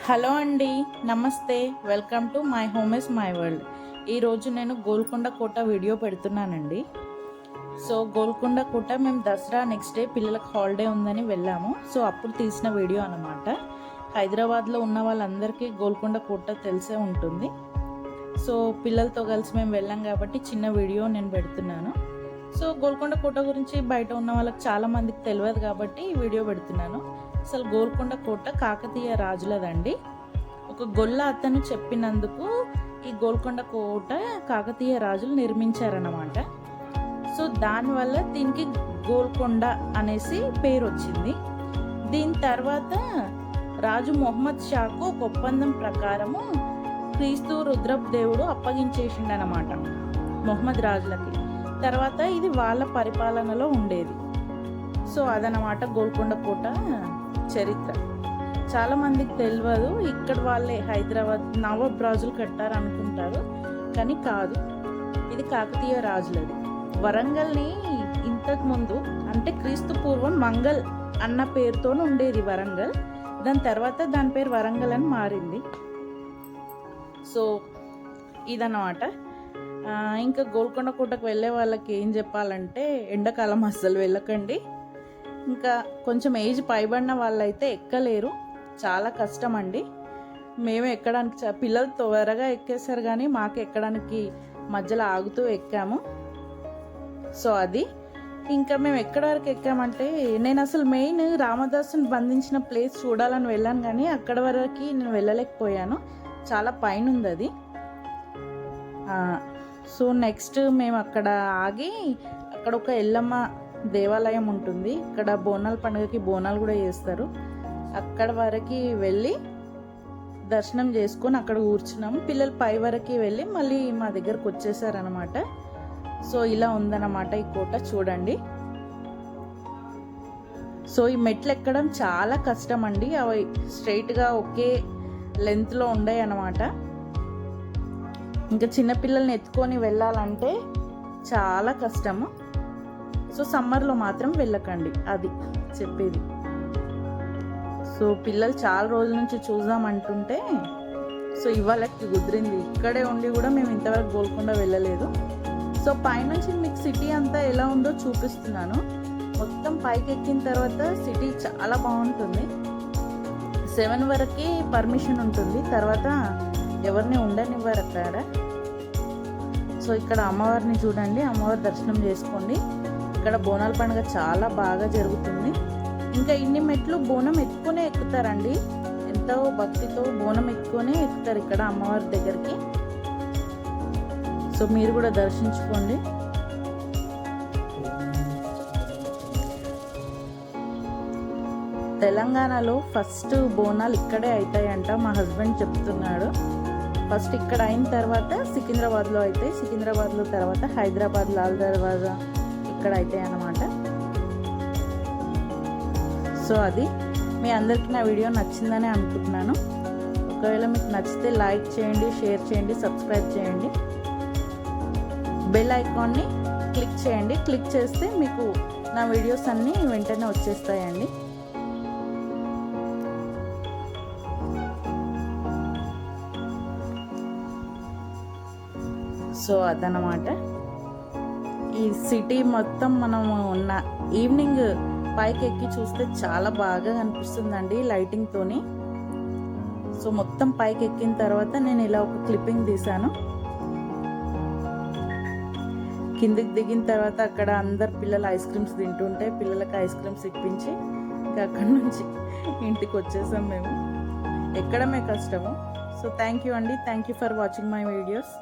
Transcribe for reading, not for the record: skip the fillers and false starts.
Hello అండి, నమస్తే. Welcome to my home is my world. ఈరోజు నేను గోల్కొండ కోట వీడియో పెడుతున్నానండి. సో గోల్కొండ కోట మేము దసరా నెక్స్ట్ డే పిల్లలకు హాలిడే ఉందని వెళ్ళాము. సో అప్పుడు తీసిన వీడియో అన్నమాట. హైదరాబాద్లో ఉన్న వాళ్ళందరికీ గోల్కొండ కోట తెలిసే ఉంటుంది. సో పిల్లలతో కలిసి మేము వెళ్ళాం కాబట్టి చిన్న వీడియో నేను పెడుతున్నాను. సో గోల్కొండ కోట గురించి బయట ఉన్న వాళ్ళకి చాలామందికి తెలియదు కాబట్టి ఈ వీడియో పెడుతున్నాను. అసలు గోల్కొండ కోట కాకతీయ రాజులదండి. ఒక గొల్ల అతను చెప్పినందుకు ఈ గోల్కొండ కోట కాకతీయ రాజులు నిర్మించారన్నమాట. సో దానివల్ల దీనికి గోల్కొండ అనేసి పేరు వచ్చింది. దీని తర్వాత రాజు మొహమ్మద్ షాకు ఒక ఒప్పందం ప్రకారము క్రీస్తు రుద్రప్ దేవుడు అప్పగించేసిండనమాట మొహమ్మద్ రాజులకి. తర్వాత ఇది వాళ్ళ పరిపాలనలో ఉండేది. సో అదనమాట గోల్కొండ కోట చరిత్ర. చాలామందికి తెలియదు, ఇక్కడ వాళ్ళే హైదరాబాద్ నవాబ్ రాజులు కట్టారు అనుకుంటారు, కానీ కాదు, ఇది కాకతీయ రాజులది. వరంగల్ని ఇంతకుముందు అంటే క్రీస్తు పూర్వం మంగల్ అన్న పేరుతో ఉండేది వరంగల్. దాని తర్వాత దాని పేరు వరంగల్ అని మారింది. సో ఇదన్నమాట. ఇంకా గోల్కొండ కోటకు వెళ్ళే వాళ్ళకి ఏం చెప్పాలంటే ఎండాకాలం అస్సలు వెళ్ళకండి. ఇంకా కొంచెం ఏజ్ పైబడిన వాళ్ళైతే ఎక్కలేరు, చాలా కష్టం అండి. మేము ఎక్కడానికి పిల్లలు త్వరగా ఎక్కేసారు, కానీ మాకు ఎక్కడానికి మధ్యలో ఆగుతూ ఎక్కాము. సో అది ఇంకా మేము ఎక్కడి వరకు ఎక్కామంటే, నేను అసలు మెయిన్ రామదాసుని బంధించిన ప్లేస్ చూడాలని వెళ్ళాను, కానీ అక్కడ వరకు నేను వెళ్ళలేకపోయాను. చాలా పైన ఉంది అది. సో నెక్స్ట్ మేము అక్కడ ఆగి, అక్కడ ఒక ఎల్లమ్మ దేవాలయం ఉంటుంది. ఇక్కడ బోనాల పండుగకి బోనాలు కూడా చేస్తారు. అక్కడ వరకు వెళ్ళి దర్శనం చేసుకొని అక్కడ కూర్చున్నాము. పిల్లలు పై వరకు వెళ్ళి మళ్ళీ మా దగ్గరకు వచ్చేసారనమాట. సో ఇలా ఉందన్నమాట ఈ కోట, చూడండి. సో ఈ మెట్లు ఎక్కడం చాలా కష్టం అండి. అవి స్ట్రైట్గా ఒకే లెంత్లో ఉండే అన్నమాట. ఇంకా చిన్నపిల్లల్ని ఎత్తుకొని వెళ్ళాలంటే చాలా కష్టము. సో సమ్మర్లో మాత్రం వెళ్ళకండి, అది చెప్పేది. సో పిల్లలు చాలా రోజుల నుంచి చూద్దామంటుంటే సో ఇవాళకి కుదిరింది. ఇక్కడే ఉండి కూడా మేము ఇంతవరకు గోల్కొండ వెళ్ళలేదు. సో పైనుంచి మీకు సిటీ అంతా ఎలా ఉందో చూపిస్తున్నాను. మొత్తం పైకి ఎక్కిన తర్వాత సిటీ చాలా బాగుంటుంది. 7 వరకు పర్మిషన్ ఉంటుంది, తర్వాత ఎవరిని ఉండనివ్వరు అక్కడ. సో ఇక్కడ అమ్మవారిని చూడండి, అమ్మవారి దర్శనం చేసుకోండి. ఇక్కడ బోనాల పండుగ చాలా బాగా జరుగుతుంది. ఇంకా ఇన్ని మెట్లు బోనం ఎక్కువనే ఎక్కుతారండి, ఎంతో భక్తితో బోనం ఎక్కువనే ఎక్కుతారు ఇక్కడ అమ్మవారి దగ్గరికి. సో మీరు కూడా దర్శించుకోండి. తెలంగాణలో ఫస్ట్ బోనాలు ఇక్కడే అవుతాయంట, మా హస్బెండ్ చెప్తున్నాడు. ఫస్ట్ ఇక్కడ అయిన తర్వాత సికింద్రాబాద్లో అవుతాయి, సికింద్రాబాద్లో తర్వాత హైదరాబాద్ లాల్ దర్వాజా ఇక్కడ అవుతాయి అన్నమాట. సో అది మీ అందరికీ నా వీడియో నచ్చిందని అనుకుంటున్నాను. ఒకవేళ మీకు నచ్చితే లైక్ చేయండి, షేర్ చేయండి, సబ్స్క్రైబ్ చేయండి, బెల్ ఐకాన్ని క్లిక్ చేయండి. క్లిక్ చేస్తే మీకు నా వీడియోస్ అన్నీ వెంటనే వచ్చేస్తాయండి. సో అదనమాట. ఈ సిటీ మొత్తం మనం ఉన్న ఈవినింగ్ పైకి ఎక్కి చూస్తే చాలా బాగా కనిపిస్తుందండి లైటింగ్తోని. సో మొత్తం పైకి ఎక్కిన తర్వాత నేను ఇలా ఒక క్లిప్పింగ్ తీశాను. కిందికి దిగిన తర్వాత అక్కడ అందరు పిల్లలు ఐస్ క్రీమ్స్ తింటుంటే పిల్లలకి ఐస్ క్రీమ్స్ ఇప్పించి ఇంకా అక్కడ నుంచి ఇంటికి వచ్చేసాం మేము. ఎక్కడమే కష్టము. సో థ్యాంక్ యూ అండి, thank you for watching my videos.